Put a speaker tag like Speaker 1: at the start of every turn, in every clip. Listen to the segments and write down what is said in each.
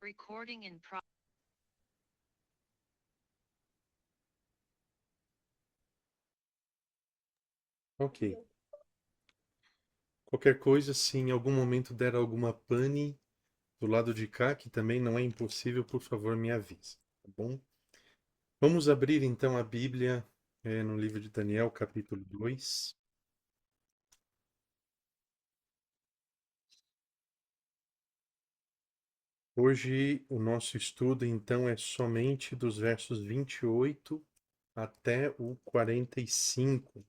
Speaker 1: Recording in pro-
Speaker 2: Ok. Qualquer coisa, se em algum momento der alguma pane do lado de cá, que também não é impossível, por favor, me avise, tá bom? Vamos abrir então a Bíblia no livro de Daniel, capítulo 2. Hoje o nosso estudo então é somente dos versos 28 até o 45,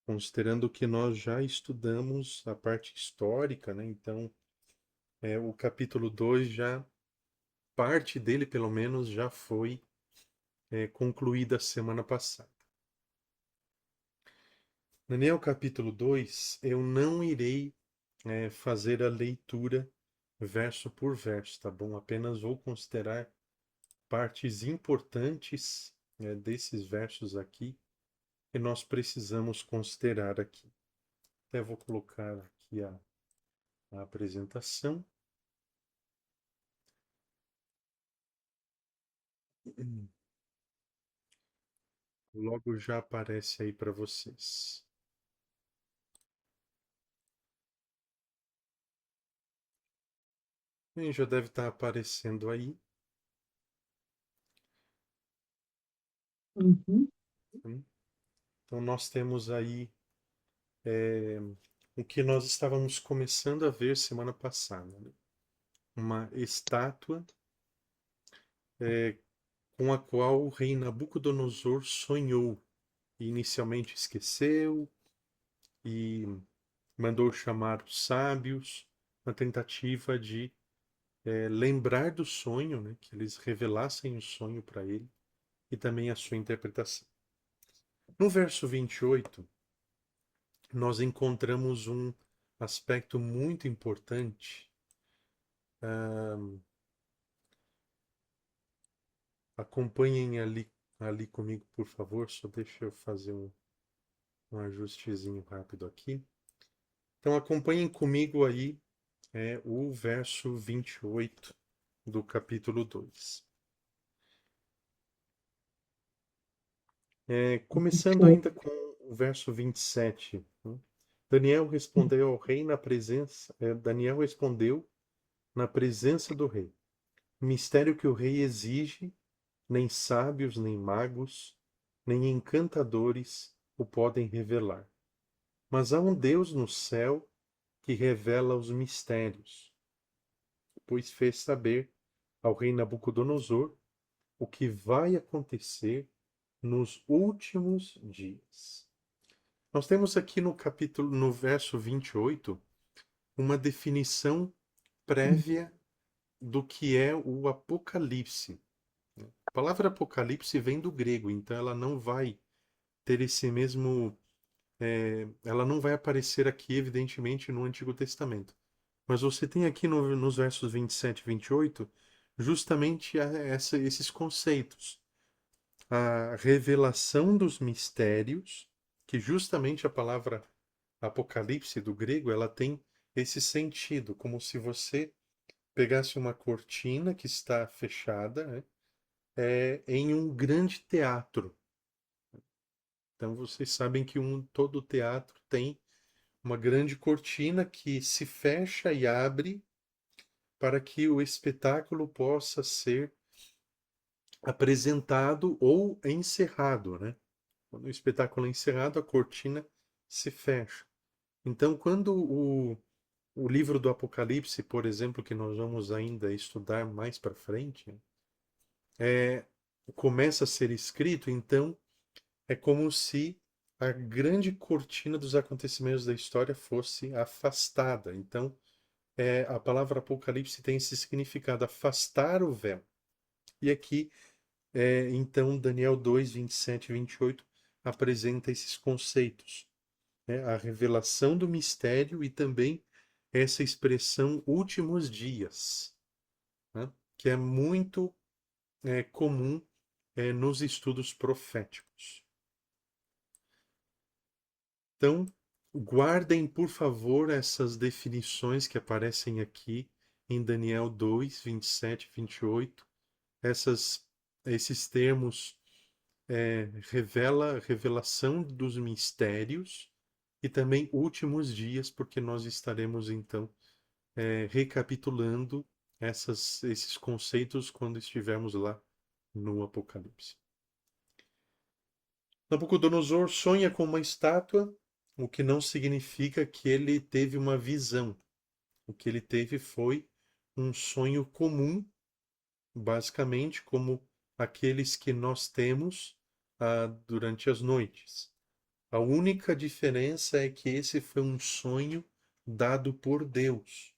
Speaker 2: considerando que nós já estudamos a parte histórica, né? Então, o capítulo 2 já, parte dele pelo menos, já foi concluída semana passada. Daniel capítulo 2, eu não irei fazer a leitura verso por verso, tá bom? Apenas vou considerar partes importantes desses versos aqui que nós precisamos considerar aqui. Até vou colocar aqui a apresentação. Logo já aparece aí para vocês. E já deve estar aparecendo aí.
Speaker 3: Uhum.
Speaker 2: Então nós temos aí o que nós estávamos começando a ver semana passada, né? Uma estátua com a qual o rei Nabucodonosor sonhou e inicialmente esqueceu e mandou chamar os sábios na tentativa de lembrar do sonho, né? Que eles revelassem o sonho para ele e também a sua interpretação. No verso 28, nós encontramos um aspecto muito importante. Acompanhem ali comigo, por favor. Só deixa eu fazer um ajustezinho rápido aqui. Então, acompanhem comigo aí o verso 28 do capítulo 2. Começando ainda com o verso 27. Né? Daniel respondeu ao rei na presença. Daniel respondeu na presença do rei. Mistério que o rei exige, nem sábios, nem magos, nem encantadores o podem revelar. Mas há um Deus no céu que revela os mistérios, pois fez saber ao rei Nabucodonosor o que vai acontecer nos últimos dias. Nós temos aqui no verso 28, uma definição prévia do que é o Apocalipse. A palavra Apocalipse vem do grego, então ela não vai ter esse mesmo. Ela não vai aparecer aqui, evidentemente, no Antigo Testamento. Mas você tem aqui nos versos 27 e 28 justamente esses conceitos. A revelação dos mistérios, que justamente a palavra Apocalipse do grego, ela tem esse sentido, como se você pegasse uma cortina que está fechada, né, em um grande teatro. Então vocês sabem que todo teatro tem uma grande cortina que se fecha e abre para que o espetáculo possa ser apresentado ou encerrado, né? Quando o espetáculo é encerrado, a cortina se fecha. Então, quando o livro do Apocalipse, por exemplo, que nós vamos ainda estudar mais para frente, começa a ser escrito, então é como se a grande cortina dos acontecimentos da história fosse afastada. Então, a palavra Apocalipse tem esse significado, afastar o véu. E aqui, então, Daniel 2, 27 e 28 apresenta esses conceitos. Né? A revelação do mistério e também essa expressão últimos dias, né? Que é muito comum nos estudos proféticos. Então, guardem, por favor, essas definições que aparecem aqui em Daniel 2, 27 e 28. Esses termos revelação dos mistérios e também últimos dias, porque nós estaremos então recapitulando esses conceitos quando estivermos lá no Apocalipse. Nabucodonosor sonha com uma estátua, o que não significa que ele teve uma visão. O que ele teve foi um sonho comum, basicamente como aqueles que nós temos durante as noites. A única diferença é que esse foi um sonho dado por Deus.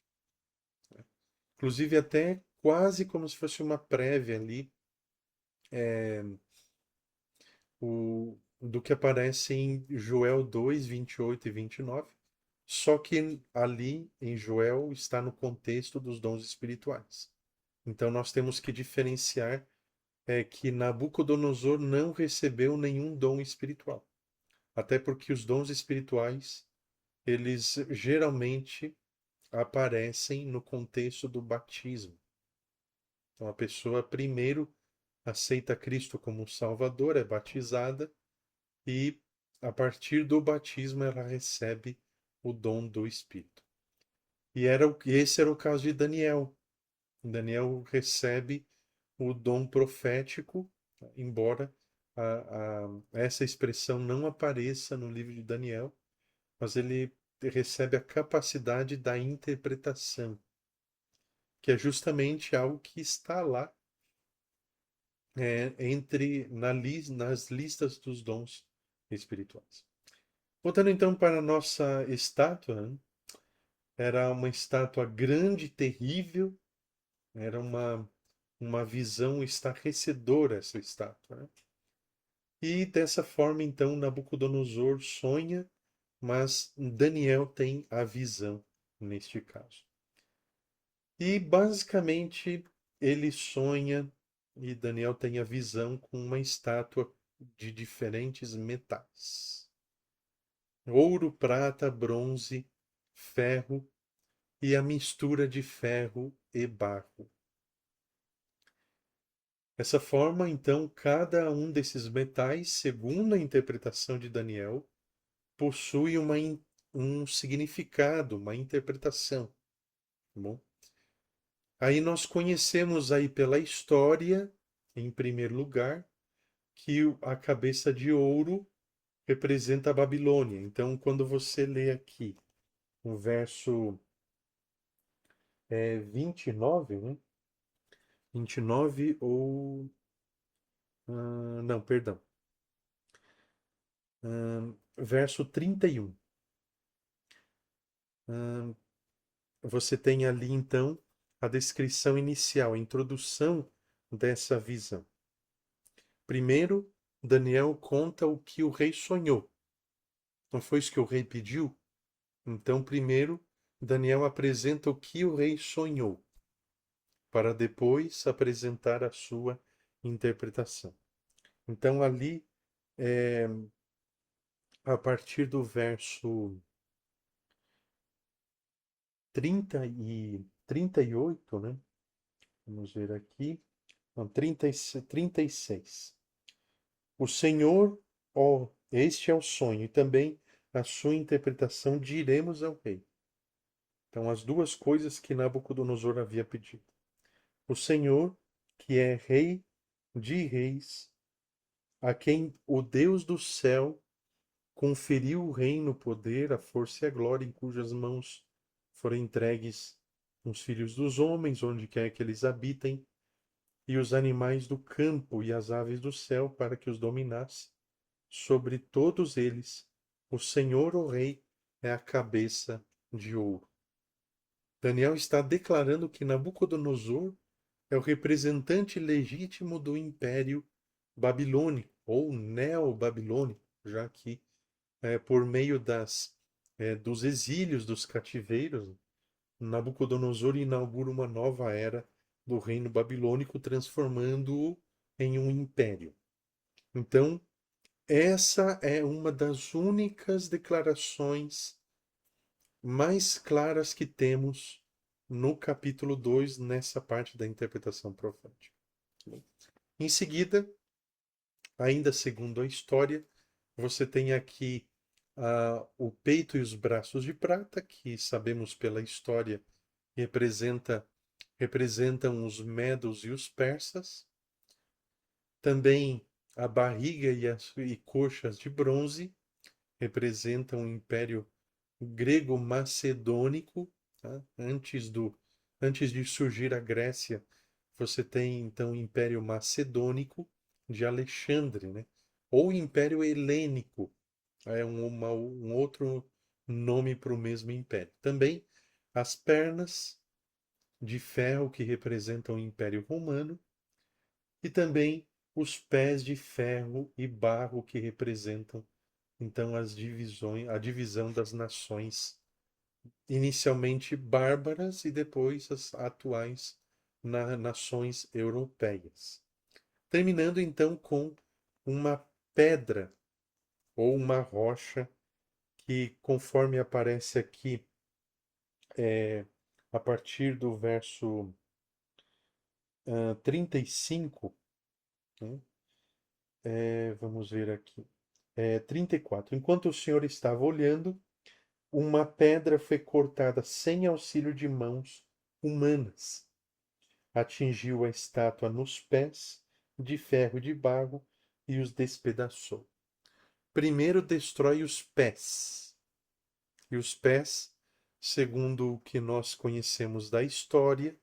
Speaker 2: Inclusive até quase como se fosse uma prévia ali do que aparece em Joel 2, 28 e 29. Só que ali em Joel está no contexto dos dons espirituais. Então nós temos que diferenciar que Nabucodonosor não recebeu nenhum dom espiritual. Até porque os dons espirituais, eles geralmente aparecem no contexto do batismo. Então a pessoa primeiro aceita Cristo como Salvador, é batizada e a partir do batismo ela recebe o dom do Espírito. E esse era o caso de Daniel. Daniel recebe o dom profético, embora essa expressão não apareça no livro de Daniel, mas ele recebe a capacidade da interpretação, que é justamente algo que está lá nas listas dos dons espirituais. Voltando então para a nossa estátua, né? Era uma estátua grande, terrível, era uma visão estarrecedora essa estátua, né? E dessa forma, então, Nabucodonosor sonha, mas Daniel tem a visão neste caso. E basicamente ele sonha e Daniel tem a visão com uma estátua de diferentes metais: ouro, prata, bronze, ferro e a mistura de ferro e barro. Dessa forma, então, cada um desses metais, segundo a interpretação de Daniel, possui um significado, uma interpretação. Tá bom? Aí nós conhecemos aí pela história, em primeiro lugar, que a cabeça de ouro representa a Babilônia. Então, quando você lê aqui o verso 29, né? 29 ou... não, perdão. Verso 31. Você tem ali, então, a descrição inicial, a introdução dessa visão. Primeiro, Daniel conta o que o rei sonhou. Não foi isso que o rei pediu? Então, primeiro, Daniel apresenta o que o rei sonhou, para depois apresentar a sua interpretação. Então, ali, a partir do verso 38, né? Vamos ver aqui. Não, 36. O Senhor, ó, este é o sonho, e também a sua interpretação diremos ao rei. Então, as duas coisas que Nabucodonosor havia pedido. O Senhor, que é Rei de reis, a quem o Deus do céu conferiu o reino, o poder, a força e a glória, em cujas mãos foram entregues os filhos dos homens, onde quer que eles habitem, e os animais do campo e as aves do céu, para que os dominasse. Sobre todos eles, o Senhor, o Rei, é a cabeça de ouro. Daniel está declarando que Nabucodonosor é o representante legítimo do Império Babilônico, ou Neo-Babilônico, já que por meio dos exílios, dos cativeiros, Nabucodonosor inaugura uma nova era do reino babilônico, transformando-o em um império. Então, essa é uma das únicas declarações mais claras que temos no capítulo 2, nessa parte da interpretação profética. Em seguida, ainda segundo a história, você tem aqui o peito e os braços de prata, que sabemos pela história representam os medos e os persas. Também a barriga e coxas de bronze representam o Império Grego-Macedônico. Tá? Antes de surgir a Grécia, você tem então o Império Macedônico de Alexandre, né? Ou Império Helênico, é um outro nome para o mesmo império. Também as pernas de ferro que representam o Império Romano e também os pés de ferro e barro que representam então a divisão das nações inicialmente bárbaras e depois as atuais nações europeias. Terminando então com uma pedra ou uma rocha que, conforme aparece aqui, a partir do verso 35, né? Vamos ver aqui. 34. Enquanto o Senhor estava olhando, uma pedra foi cortada sem auxílio de mãos humanas. Atingiu a estátua nos pés, de ferro e de barro, e os despedaçou. Primeiro destrói os pés. E os pés, segundo o que nós conhecemos da história,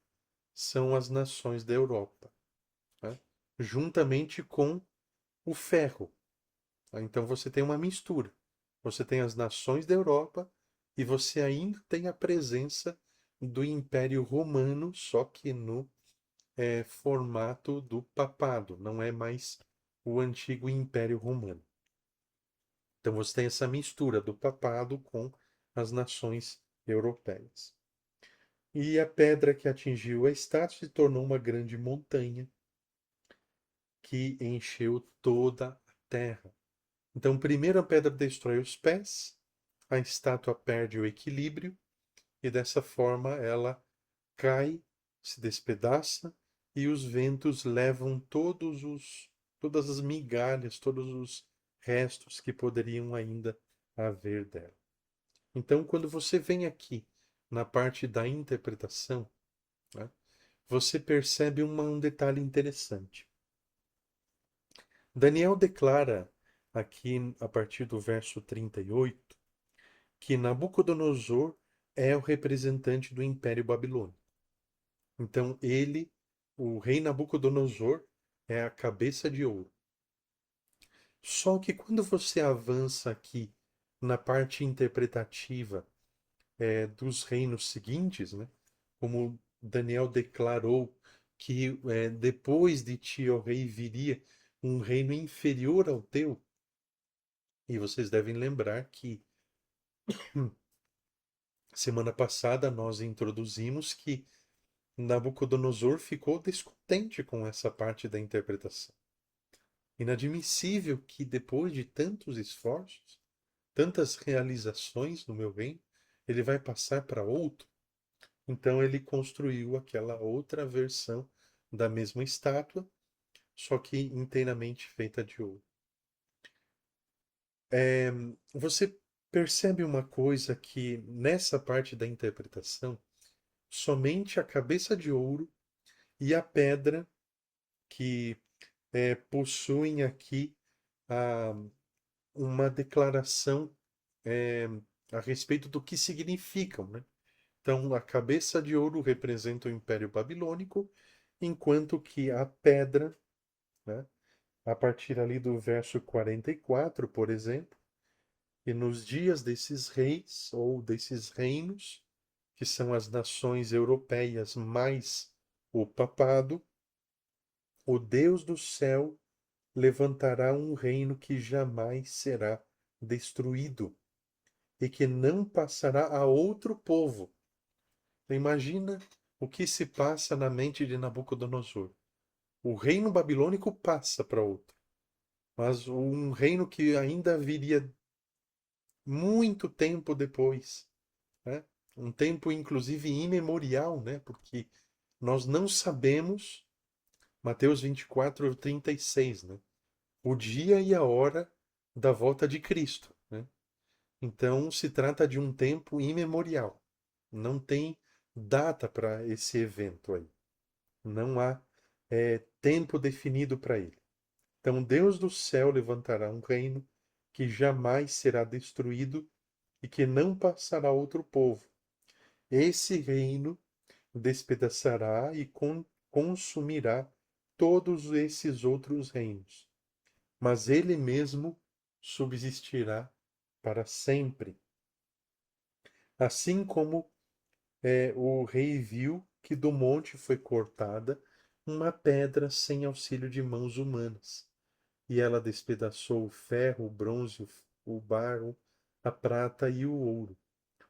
Speaker 2: são as nações da Europa, né? Juntamente com o ferro. Então você tem uma mistura. Você tem as nações da Europa e você ainda tem a presença do Império Romano, só que no formato do papado, não é mais o antigo Império Romano. Então você tem essa mistura do papado com as nações europeias. E a pedra que atingiu a estátua se tornou uma grande montanha que encheu toda a terra. Então, primeiro a pedra destrói os pés, a estátua perde o equilíbrio e dessa forma ela cai, se despedaça e os ventos levam todas as migalhas, todos os restos que poderiam ainda haver dela. Então, quando você vem aqui na parte da interpretação, né, você percebe um detalhe interessante. Daniel declara aqui, a partir do verso 38, que Nabucodonosor é o representante do Império Babilônico. Então, o rei Nabucodonosor, é a cabeça de ouro. Só que quando você avança aqui na parte interpretativa dos reinos seguintes, né, como Daniel declarou que depois de ti, ó rei, viria um reino inferior ao teu. E vocês devem lembrar que semana passada nós introduzimos que Nabucodonosor ficou descontente com essa parte da interpretação. Inadmissível que depois de tantos esforços, tantas realizações no meu reino, ele vai passar para outro. Então ele construiu aquela outra versão da mesma estátua, só que inteiramente feita de ouro. Você percebe uma coisa que nessa parte da interpretação, somente a cabeça de ouro e a pedra que possuem aqui ah, uma declaração a respeito do que significam, né? Então, a cabeça de ouro representa o Império Babilônico, enquanto que a pedra, né, a partir ali do verso 44, por exemplo, e nos dias desses reis ou desses reinos, que são as nações europeias mais o papado, o Deus do céu levantará um reino que jamais será destruído e que não passará a outro povo. Imagina o que se passa na mente de Nabucodonosor. O reino babilônico passa para outro, mas um reino que ainda viria muito tempo depois, né? um tempo inclusive imemorial, né? Porque nós não sabemos, Mateus 24, 36, né? O dia e a hora da volta de Cristo, né? Então se trata de um tempo imemorial. Não tem data para esse evento aí. Não há tempo definido para ele. Então Deus do céu levantará um reino que jamais será destruído e que não passará a outro povo. Esse reino despedaçará e consumirá todos esses outros reinos, mas ele mesmo subsistirá para sempre. Assim como o rei viu que do monte foi cortada uma pedra sem auxílio de mãos humanas, e ela despedaçou o ferro, o bronze, o barro, a prata e o ouro.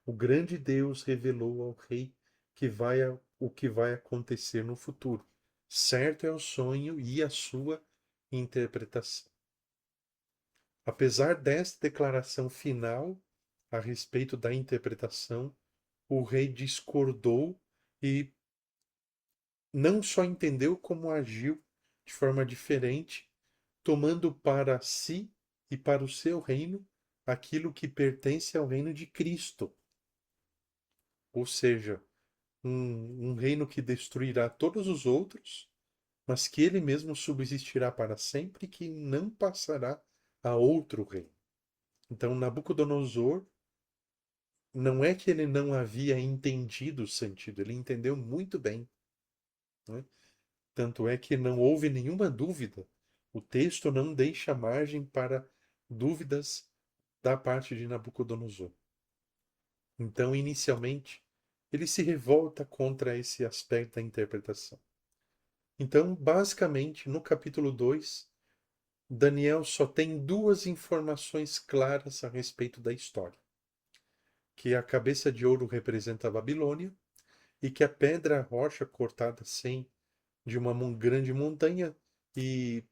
Speaker 2: O grande Deus revelou ao rei o que vai acontecer no futuro. Certo é o sonho e a sua interpretação. Apesar desta declaração final a respeito da interpretação, o rei discordou e não só entendeu como agiu de forma diferente, tomando para si e para o seu reino aquilo que pertence ao reino de Cristo. Ou seja, um reino que destruirá todos os outros, mas que ele mesmo subsistirá para sempre e que não passará a outro reino. Então, Nabucodonosor, não é que ele não havia entendido o sentido, ele entendeu muito bem, né? Tanto é que não houve nenhuma dúvida. O texto não deixa margem para dúvidas da parte de Nabucodonosor. Então, inicialmente, ele se revolta contra esse aspecto da interpretação. Então, basicamente, no capítulo 2, Daniel só tem duas informações claras a respeito da história: que a cabeça de ouro representa a Babilônia e que a pedra rocha cortada de uma grande montanha e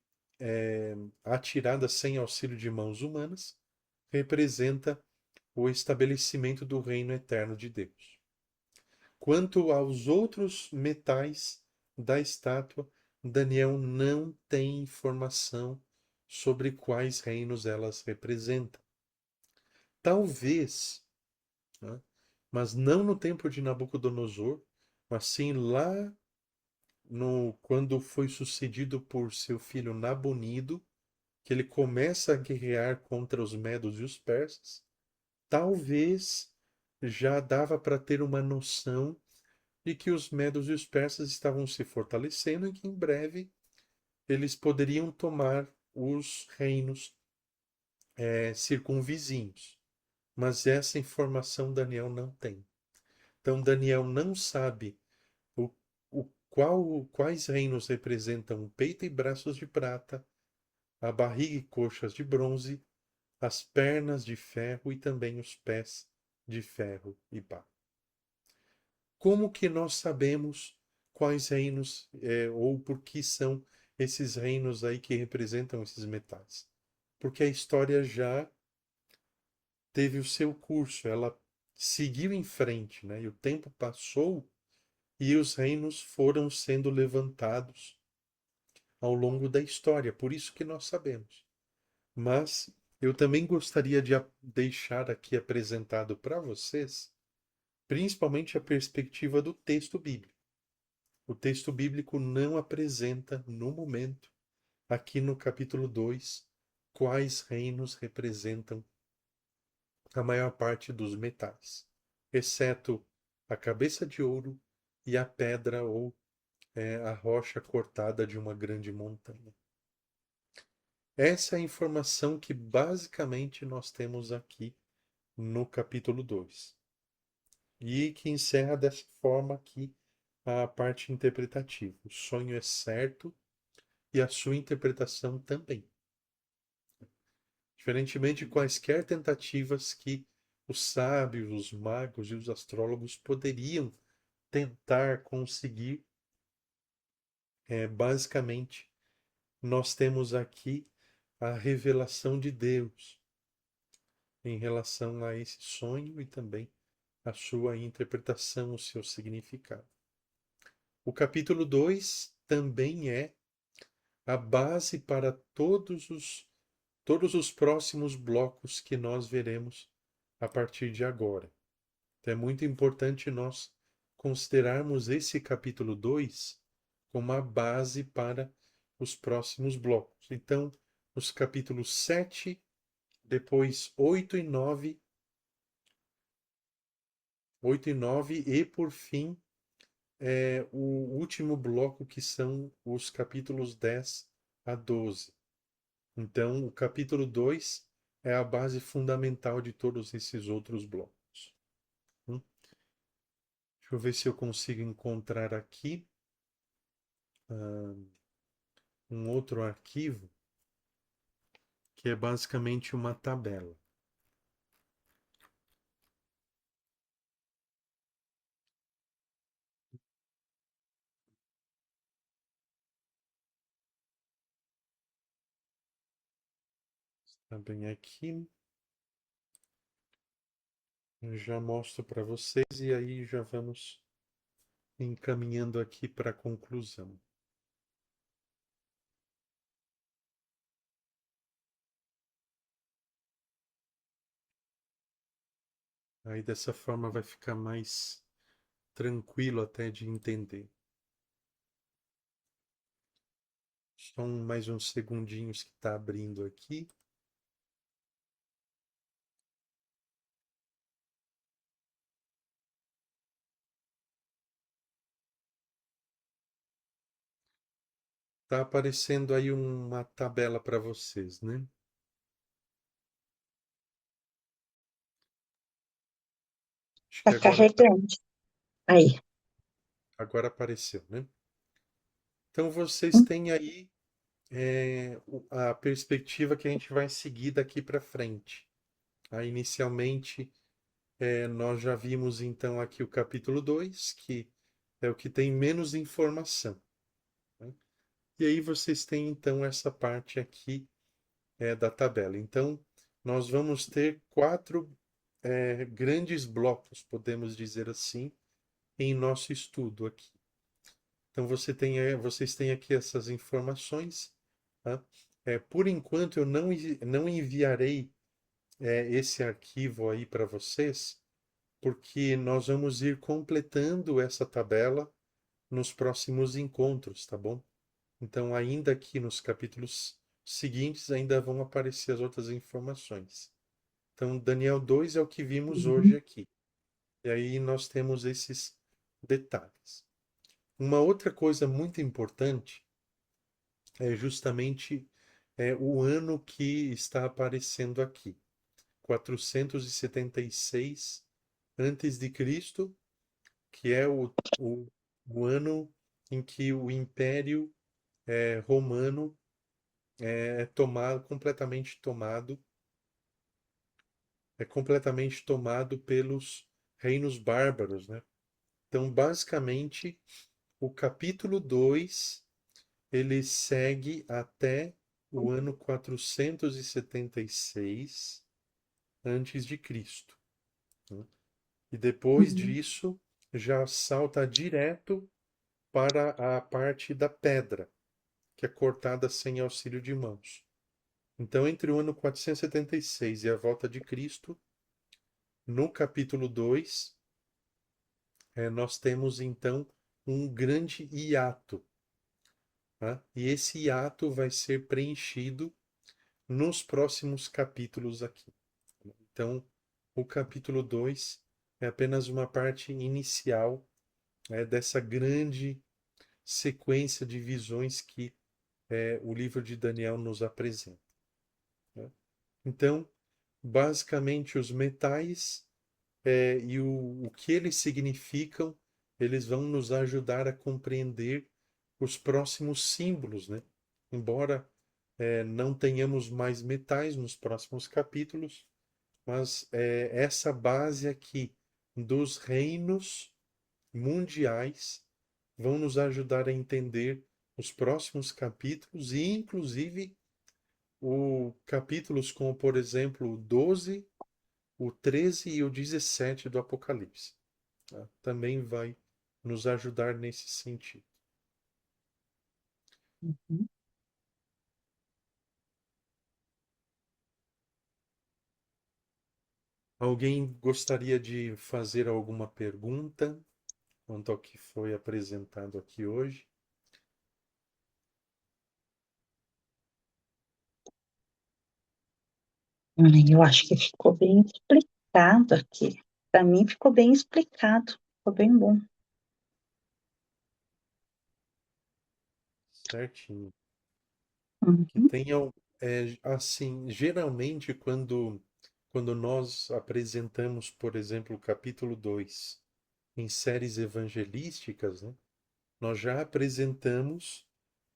Speaker 2: atirada sem auxílio de mãos humanas representa o estabelecimento do reino eterno de Deus. Quanto aos outros metais da estátua, Daniel não tem informação sobre quais reinos elas representam. Talvez, né, mas não no tempo de Nabucodonosor, mas sim lá quando foi sucedido por seu filho Nabonido, que ele começa a guerrear contra os medos e os persas, talvez já dava para ter uma noção de que os medos e os persas estavam se fortalecendo e que em breve eles poderiam tomar os reinos circunvizinhos. Mas essa informação Daniel não tem. Então Daniel não sabe o, quais reinos representam o peito e braços de prata, a barriga e coxas de bronze, as pernas de ferro e também os pés de ferro e barro. Como que nós sabemos quais reinos ou por que são esses reinos aí que representam esses metais? Porque a história já teve o seu curso, ela seguiu em frente, né? E o tempo passou e os reinos foram sendo levantados ao longo da história, por isso que nós sabemos. Mas eu também gostaria de deixar aqui apresentado para vocês, principalmente a perspectiva do texto bíblico. O texto bíblico não apresenta, no momento, aqui no capítulo 2, quais reinos representam a maior parte dos metais, exceto a cabeça de ouro e a pedra ou a rocha cortada de uma grande montanha. Essa é a informação que basicamente nós temos aqui no capítulo 2. E que encerra dessa forma aqui a parte interpretativa. O sonho é certo e a sua interpretação também. Diferentemente de quaisquer tentativas que os sábios, os magos e os astrólogos poderiam tentar conseguir, basicamente, nós temos aqui a revelação de Deus em relação a esse sonho e também a sua interpretação, o seu significado. O capítulo 2 também é a base para todos os próximos blocos que nós veremos a partir de agora. Então é muito importante nós considerarmos esse capítulo 2 como a base para os próximos blocos. Então, os capítulos 7, depois 8 e 9 e, por fim, o último bloco, que são os capítulos 10 a 12. Então, o capítulo 2 é a base fundamental de todos esses outros blocos. Deixa eu ver se eu consigo encontrar aqui um outro arquivo que é basicamente uma tabela. Está bem aqui. Eu já mostro para vocês e aí já vamos encaminhando aqui para a conclusão. Aí dessa forma vai ficar mais tranquilo até de entender. Só mais uns segundinhos que está abrindo aqui. Está aparecendo aí uma tabela para vocês, né? Acho que
Speaker 1: Tá carregando. Aí.
Speaker 2: agora apareceu, né? Então vocês têm aí a perspectiva que a gente vai seguir daqui para frente. Aí, inicialmente, nós já vimos então aqui o capítulo 2, que é o que tem menos informação, né? E aí vocês têm então essa parte aqui da tabela. Então, nós vamos ter 4 grandes blocos, podemos dizer assim, em nosso estudo aqui. Então, vocês têm aqui essas informações, tá? Por enquanto, eu não enviarei esse arquivo aí para vocês, porque nós vamos ir completando essa tabela nos próximos encontros, tá bom? Então, ainda aqui nos capítulos seguintes, ainda vão aparecer as outras informações. Então, Daniel 2 é o que vimos hoje aqui. E aí nós temos esses detalhes. Uma outra coisa muito importante é justamente o ano que está aparecendo aqui. 476 antes de Cristo, que é o ano em que o Império Romano é completamente tomado pelos reinos bárbaros, né? Então, basicamente, o capítulo 2 ele segue até o ano 476 antes de Cristo, né? E depois disso já salta direto para a parte da pedra, que é cortada sem auxílio de mãos. Então, entre o ano 476 e a volta de Cristo, no capítulo 2, nós temos então um grande hiato, tá? E esse hiato vai ser preenchido nos próximos capítulos aqui. Então, o capítulo 2 é apenas uma parte inicial dessa grande sequência de visões que o livro de Daniel nos apresenta, né? Então, basicamente, os metais e o que eles significam, eles vão nos ajudar a compreender os próximos símbolos, né? Embora não tenhamos mais metais nos próximos capítulos, mas essa base aqui dos reinos mundiais vão nos ajudar a entender os próximos capítulos e, inclusive, capítulos como, por exemplo, o 12 o 13 e o 17 do Apocalipse. Tá? Também vai nos ajudar nesse sentido.
Speaker 1: Uhum.
Speaker 2: Alguém gostaria de fazer alguma pergunta quanto ao que foi apresentado aqui hoje?
Speaker 1: Eu acho que ficou bem explicado aqui. Para mim ficou bem explicado, ficou bem bom.
Speaker 2: Certinho. Que
Speaker 1: Uhum.
Speaker 2: tenham, assim, geralmente quando nós apresentamos, por exemplo, o capítulo 2 em séries evangelísticas, né, nós já apresentamos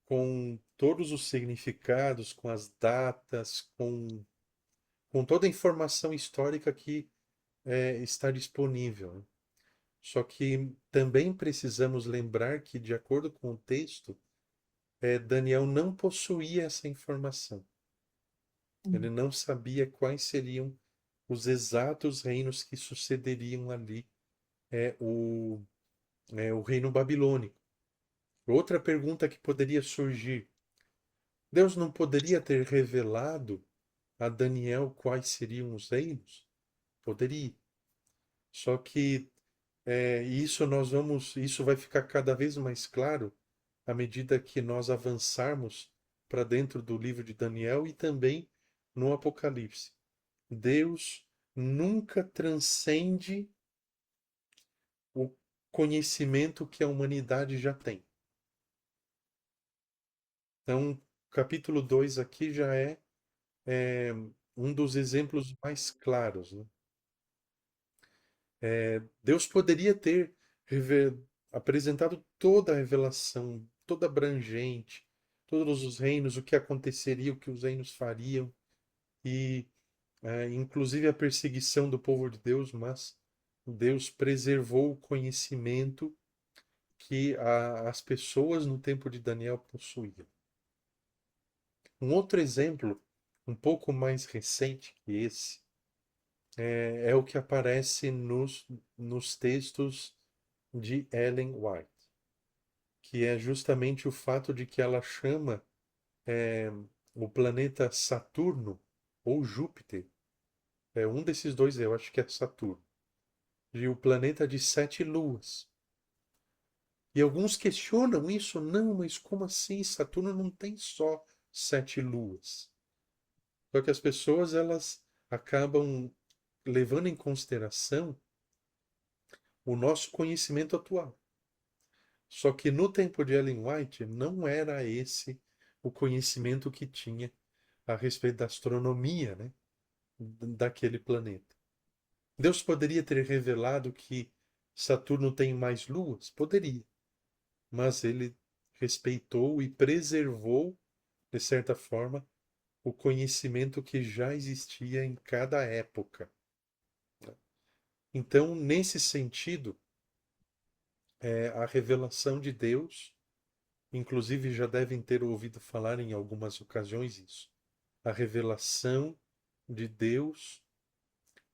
Speaker 2: com todos os significados, com as datas, com toda a informação histórica que está disponível, né? Só que também precisamos lembrar que, de acordo com o texto, Daniel não possuía essa informação. Ele não sabia quais seriam os exatos reinos que sucederiam ali, é, o, o reino babilônico. Outra pergunta que poderia surgir: Deus não poderia ter revelado a Daniel quais seriam os reinos? Poderia. Só que isso vai ficar cada vez mais claro à medida que nós avançarmos para dentro do livro de Daniel e também no Apocalipse. Deus nunca transcende o conhecimento que a humanidade já tem. Então, capítulo 2 aqui já é um dos exemplos mais claros, né? Deus poderia ter apresentado toda a revelação, toda abrangente, todos os reinos, o que aconteceria, o que os reinos fariam, e inclusive a perseguição do povo de Deus, mas Deus preservou o conhecimento que as pessoas no tempo de Daniel possuíam. Um outro exemplo, um pouco mais recente que esse, é o que aparece nos textos de Ellen White, que é justamente o fato de que ela chama o planeta Saturno ou Júpiter, um desses dois, eu acho que é Saturno, de o planeta de 7 luas. E alguns questionam isso, não, mas como assim? Saturno não tem só 7 luas. Só que as pessoas elas acabam levando em consideração o nosso conhecimento atual. Só que no tempo de Ellen White não era esse o conhecimento que tinha a respeito da astronomia, né, daquele planeta. Deus poderia ter revelado que Saturno tem mais luas? Poderia, mas ele respeitou e preservou, de certa forma, o conhecimento que já existia em cada época. Então, nesse sentido, a revelação de Deus, inclusive já devem ter ouvido falar em algumas ocasiões isso, a revelação de Deus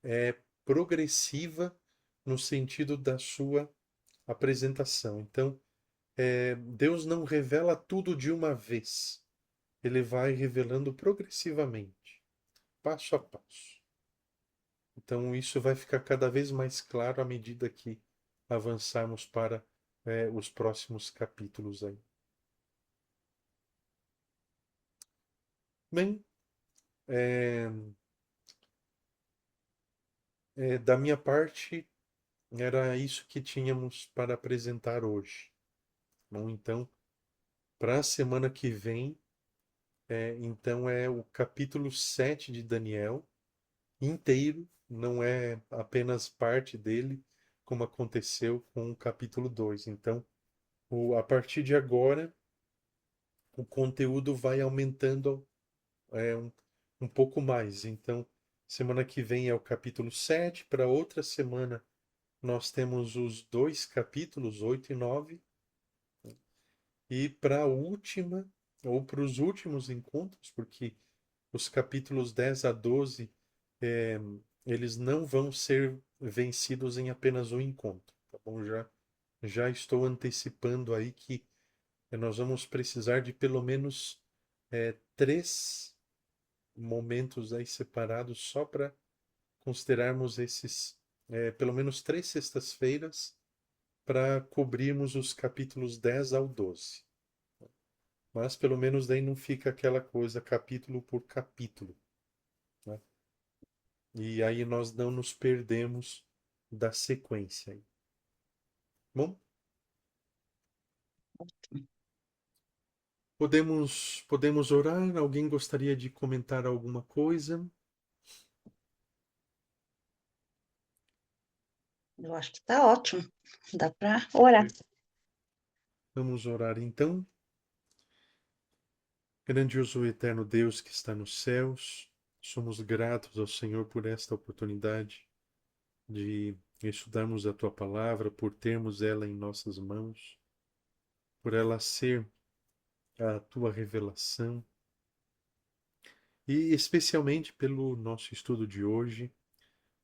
Speaker 2: é progressiva no sentido da sua apresentação. Então, Deus não revela tudo de uma vez. Ele vai revelando progressivamente, passo a passo. Então, isso vai ficar cada vez mais claro à medida que avançarmos para os próximos capítulos aí. Bem, é, da minha parte, era isso que tínhamos para apresentar hoje. Bom, então, para a semana que vem, então é o capítulo 7 de Daniel inteiro, não é apenas parte dele, como aconteceu com o capítulo 2. Então, a partir de agora, o conteúdo vai aumentando um pouco mais. Então, semana que vem é o capítulo 7. Para outra semana, nós temos os dois capítulos, 8 e 9. E para a última, ou para os últimos encontros, porque os capítulos 10 a 12, eles não vão ser vencidos em apenas um encontro, tá bom? Já estou antecipando aí que nós vamos precisar de pelo menos três momentos aí separados só para considerarmos esses, pelo menos três sextas-feiras para cobrirmos os capítulos 10 ao 12. Mas pelo menos daí não fica aquela coisa capítulo por capítulo, né? E aí nós não nos perdemos da sequência aí. Bom, podemos orar? Alguém gostaria de comentar alguma coisa?
Speaker 1: Eu acho que tá ótimo. Dá para orar.
Speaker 2: Vamos orar então. Grandioso e eterno Deus que está nos céus, somos gratos ao Senhor por esta oportunidade de estudarmos a tua palavra, por termos ela em nossas mãos, por ela ser a tua revelação e especialmente pelo nosso estudo de hoje,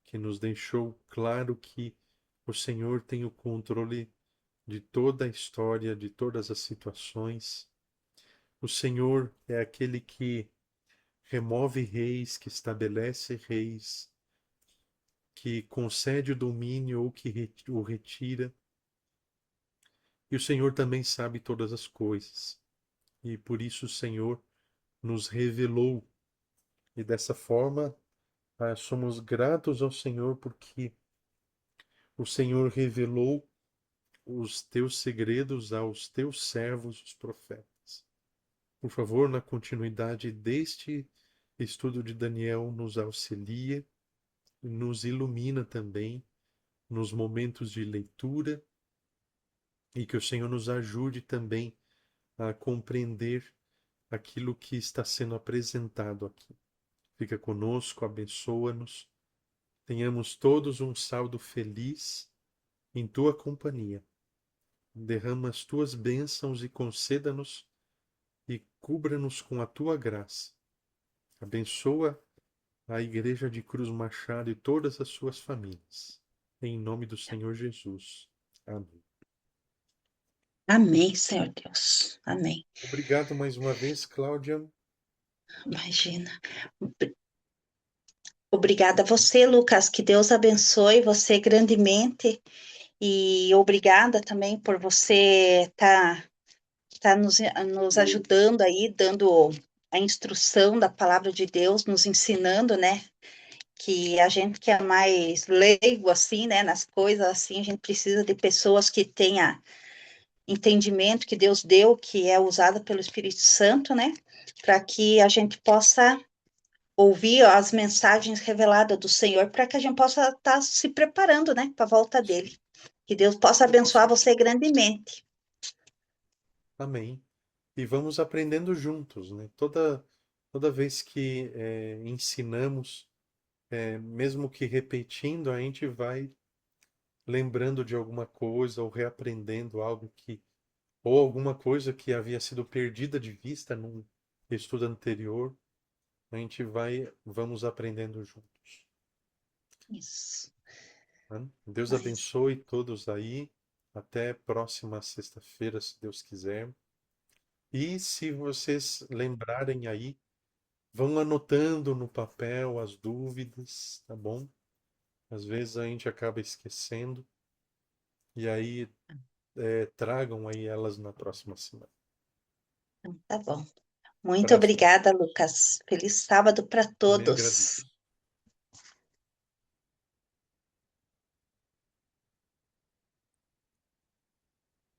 Speaker 2: que nos deixou claro que o Senhor tem o controle de toda a história, de todas as situações. O Senhor é aquele que remove reis, que estabelece reis, que concede o domínio ou que o retira. E o Senhor também sabe todas as coisas. E por isso o Senhor nos revelou. E dessa forma, somos gratos ao Senhor porque o Senhor revelou os teus segredos aos teus servos, os profetas. Por favor, na continuidade deste estudo de Daniel, nos auxilia, nos ilumina também nos momentos de leitura e que o Senhor nos ajude também a compreender aquilo que está sendo apresentado aqui. Fica conosco, abençoa-nos, tenhamos todos um saldo feliz em tua companhia. Derrama as tuas bênçãos e conceda-nos e cubra-nos com a tua graça. Abençoa a Igreja de Cruz Machado e todas as suas famílias. Em nome do Senhor Jesus. Amém.
Speaker 1: Amém, Senhor Deus. Amém.
Speaker 2: Obrigado mais uma vez, Cláudia.
Speaker 1: Imagina. Obrigada a você, Lucas. Que Deus abençoe você grandemente. E obrigada também por você tá nos ajudando aí, dando a instrução da palavra de Deus, nos ensinando, né? Que a gente que é mais leigo, assim, né? Nas coisas, assim, a gente precisa de pessoas que tenham entendimento que Deus deu, que é usado pelo Espírito Santo, né? Para que a gente possa ouvir as mensagens reveladas do Senhor, para que a gente possa estar se preparando, né? Para a volta dele. Que Deus possa abençoar você grandemente.
Speaker 2: Amém. E vamos aprendendo juntos, né? Toda vez que ensinamos, mesmo que repetindo, a gente vai lembrando de alguma coisa ou reaprendendo algo que, ou alguma coisa que havia sido perdida de vista num estudo anterior, vamos aprendendo juntos.
Speaker 1: Isso.
Speaker 2: Né? Deus
Speaker 1: Mas,
Speaker 2: abençoe todos aí. Até próxima sexta-feira, se Deus quiser. E se vocês lembrarem aí, vão anotando no papel as dúvidas, tá bom? Às vezes a gente acaba esquecendo. E aí tragam aí elas na próxima semana.
Speaker 1: então, tá bom. Muito
Speaker 2: Abraço.
Speaker 1: obrigada, Lucas. Feliz sábado para
Speaker 2: Também
Speaker 1: todos.
Speaker 2: agradeço.